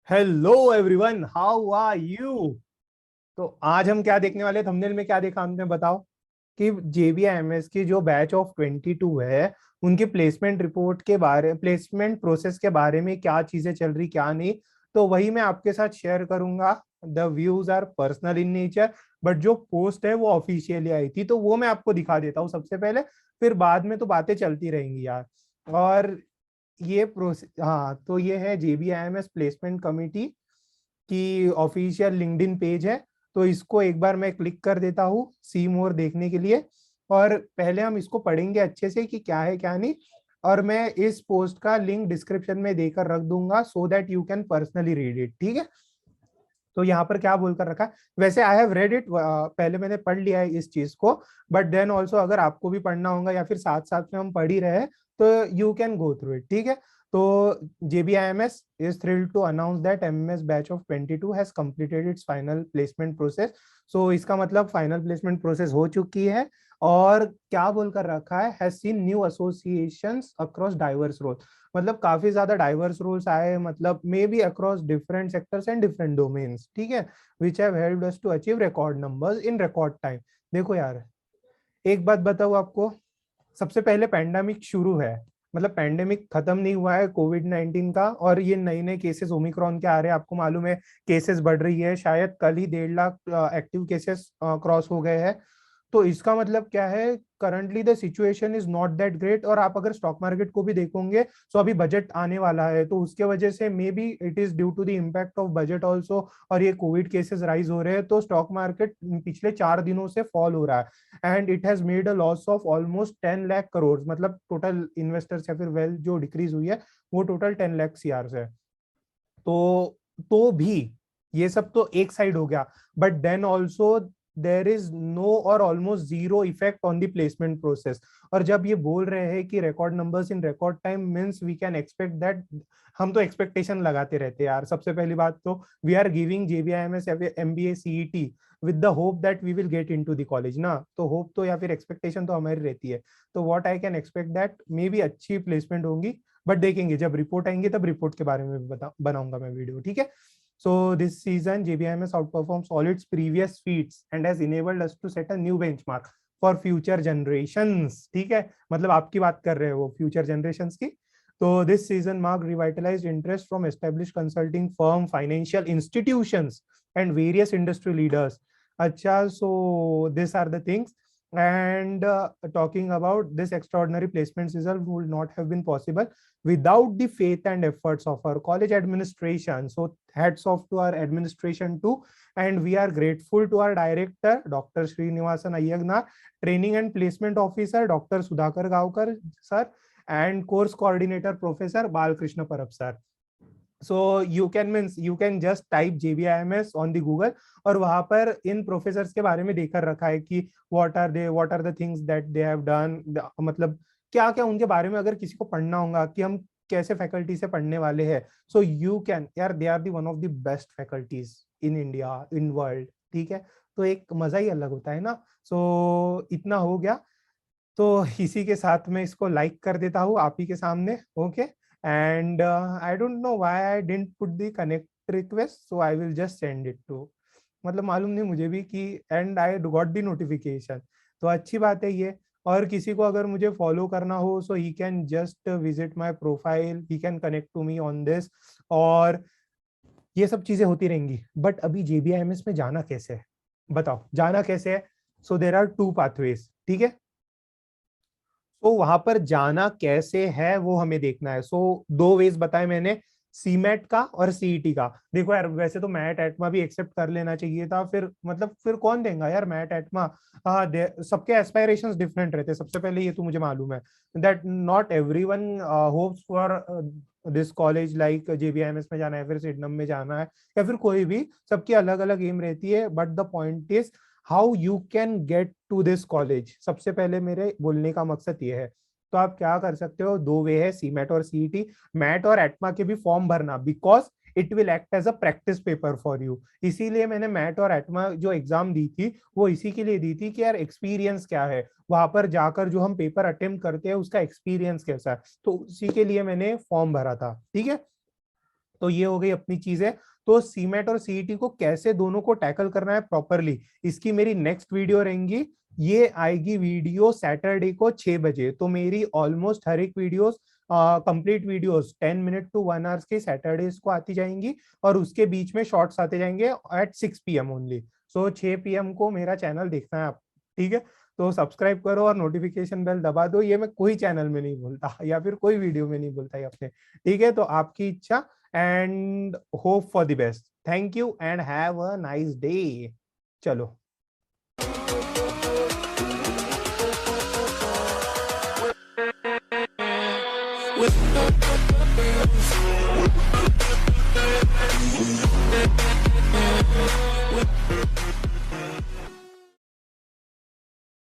Hello everyone, how are you. तो आज हम क्या देखने वाले, थंबनेल में क्या देखा हमने, बताओ। कि जेबीआईएमएस की जो बैच ऑफ 22 है, उनकी प्लेसमेंट रिपोर्ट के बारे, प्लेसमेंट प्रोसेस के बारे में क्या चीजें चल रही क्या नहीं, तो वही मैं आपके साथ शेयर करूंगा। The views are personal in nature, but जो पोस्ट है वो ऑफिशियली आई थी, तो वो मैं आपको दिखा देता हूँ सबसे पहले। फिर बाद में तो बातें चलती रहेंगी यार। और ये प्रोसेस, हाँ, तो ये है जेबीआईएमएस प्लेसमेंट कमिटी की ऑफिशियल लिंक्डइन पेज है। तो इसको एक बार मैं क्लिक कर देता हूँ सी मोर देखने के लिए। और पहले हम इसको पढ़ेंगे अच्छे से कि क्या है क्या नहीं। और मैं इस पोस्ट का लिंक डिस्क्रिप्शन में देकर रख दूंगा so that you can personally read it, ठीक है। तो यहाँ पर क्या बोलकर रखा है, वैसे आई हैव रेड इट, पहले मैंने पढ़ लिया है इस चीज को। बट देन ऑल्सो अगर आपको भी पढ़ना होगा या फिर साथ साथ में हम पढ़ ही रहे हैं, तो you can go through it, ठीक है। तो JBIMS is thrilled to announce that MMS batch of 22 has completed its final placement process। So इसका मतलब फाइनल प्लेसमेंट प्रोसेस हो चुकी है। और क्या बोलकर रखा है, has seen new associations across diverse role, मतलब काफी ज्यादा डाइवर्स रोल्स आए, मतलब maybe across different sectors and different domains, ठीक है। Which have helped us to achieve record numbers in record time. देखो यार, एक बात बताऊं आपको, सबसे पहले पैंडेमिक शुरू है, मतलब पैंडेमिक खत्म नहीं हुआ है कोविड-19 का, और ये नए नए केसेस ओमिक्रॉन के आ रहे हैं, आपको मालूम है। केसेस बढ़ रही है, शायद कल ही 1.5 लाख एक्टिव केसेस क्रॉस हो गए हैं। तो इसका मतलब क्या है, currently the situation is not that great. और आप अगर स्टॉक मार्केट को भी देखोगे, तो अभी बजट आने वाला है, तो उसके वजह से maybe it is due to the impact of budget also, और ये कोविड केसेस राइज हो रहे हैं, तो स्टॉक मार्केट पिछले 4 दिनों से फॉल हो रहा है। And it has made a loss of almost 10 lakh crore, मतलब टोटल इन्वेस्टर्स या फिर वेल्थ जो डिक्रीज हुई है, वो टोटल 10 लाख CR है। तो भी ये सब तो एक साइड हो गया, but then also there is no or almost zero effect on the placement process. और जब ये बोल रहे हैं कि record numbers in record time, means we can expect that. हम तो एक्सपेक्टेशन लगाते रहते हैं यार। सबसे पहली बात तो वी आर गिविंग JBIMS या फिर MBA CET with the hope that we will get into the college ना, तो होप तो या फिर एक्सपेक्टेशन तो हमारी रहती है। तो what I can expect that may be अच्छी प्लेसमेंट होंगी, बट देखेंगे जब रिपोर्ट आएंगे, तब रिपोर्ट के बारे में भी बनाऊंगा मैं वीडियो, ठीक है। So this season JBIMS outperforms all its previous feats and has enabled us to set a new benchmark for future generations, ठीक है। मतलब आपकी बात कर रहे हैं वो फ्यूचर जनरेशंस की। तो this season marked revitalized interest from established consulting firm, financial institutions and various industry leaders। अच्छा, so these are the things। And talking about this extraordinary placement result would not have been possible without the faith and efforts of our college administration. So hats off to our administration too. And we are grateful to our director, Dr. Srinivasan Ayyagnar, training and placement officer, Dr. Sudhakar Gaokar sir, and course coordinator, Professor Balkrishna Parab sir। So you can just type JBIMS on the Google, और वहां पर इन professors के बारे में देकर रखा है कि what are the things that they have done, मतलब क्या क्या उनके बारे में अगर किसी को पढ़ना होगा कि हम कैसे फैकल्टी से पढ़ने वाले हैं। सो यू कैन यार, they are the one of the best faculties in India, in world, ठीक है। तो एक मजा ही अलग होता है ना। सो इतना हो गया, तो इसी के साथ में इसको लाइक कर देता हूँ आप ही के सामने, okay. And I don't know why I didn't put the connect request, so I will just send it to, मतलब मालूम नहीं मुझे भी कि, and I got the notification, तो अच्छी बात है ये। और किसी को अगर मुझे फॉलो करना हो, so he can just visit my profile, he can connect to me on this. और ये सब चीजें होती रहेंगी, बट अभी JBIMS में जाना कैसे है, बताओ जाना कैसे है। सो देर आर 2 pathways, ठीक है। तो वहां पर जाना कैसे है वो हमें देखना है। सो 2 वेज बताए मैंने, सीमेट का और CET का। देखो यार, वैसे तो मैट एटमा भी एक्सेप्ट कर लेना चाहिए था, फिर मतलब फिर कौन देगा यार मैट एटमा। हाँ, सबके एस्पायरेशंस डिफरेंट रहते हैं, सबसे पहले ये तो मुझे मालूम है that not everyone hopes for this college, like JBIMS में जाना है, फिर सिडनम में जाना है, या फिर कोई भी, सबकी अलग अलग एम रहती है। But the point is how you can get to this college, सबसे पहले मेरे बोलने का मकसद ये है। तो आप क्या कर सकते हो, 2 वे है, सीमेट और CET। मैट और एटमा के भी फॉर्म भरना, because it will act as a practice paper for you. इसीलिए मैंने मैट और एटमा जो एग्जाम दी थी, वो इसी के लिए दी थी कि यार एक्सपीरियंस क्या है, वहां पर जाकर जो हम पेपर अटेम्प्ट करते हैं उसका एक्सपीरियंस कैसा है, तो उसी के लिए मैंने फॉर्म भरा था, ठीक है। तो ये हो गई अपनी चीजें। तो सीमेट और सीईटी को कैसे दोनों को टैकल करना है प्रॉपरली, इसकी मेरी नेक्स्ट वीडियो रहेंगी। ये आएगी वीडियो सैटरडे को 6 बजे। तो मेरी ऑलमोस्ट हर एक videos, complete videos 10 minute to 1 hours के सैटरडेज को आती जाएंगी, और उसके बीच में शॉर्ट्स आते जाएंगे एट 6 PM ओनली। सो 6 PM को मेरा चैनल देखना है आप, ठीक है। तो सब्सक्राइब करो और नोटिफिकेशन बेल दबा दो। ये मैं कोई चैनल में नहीं बोलता या फिर कोई वीडियो में नहीं बोलता ये अपने, ठीक है। तो आपकी इच्छा, and hope for the best. Thank you and have a nice day. चलो। With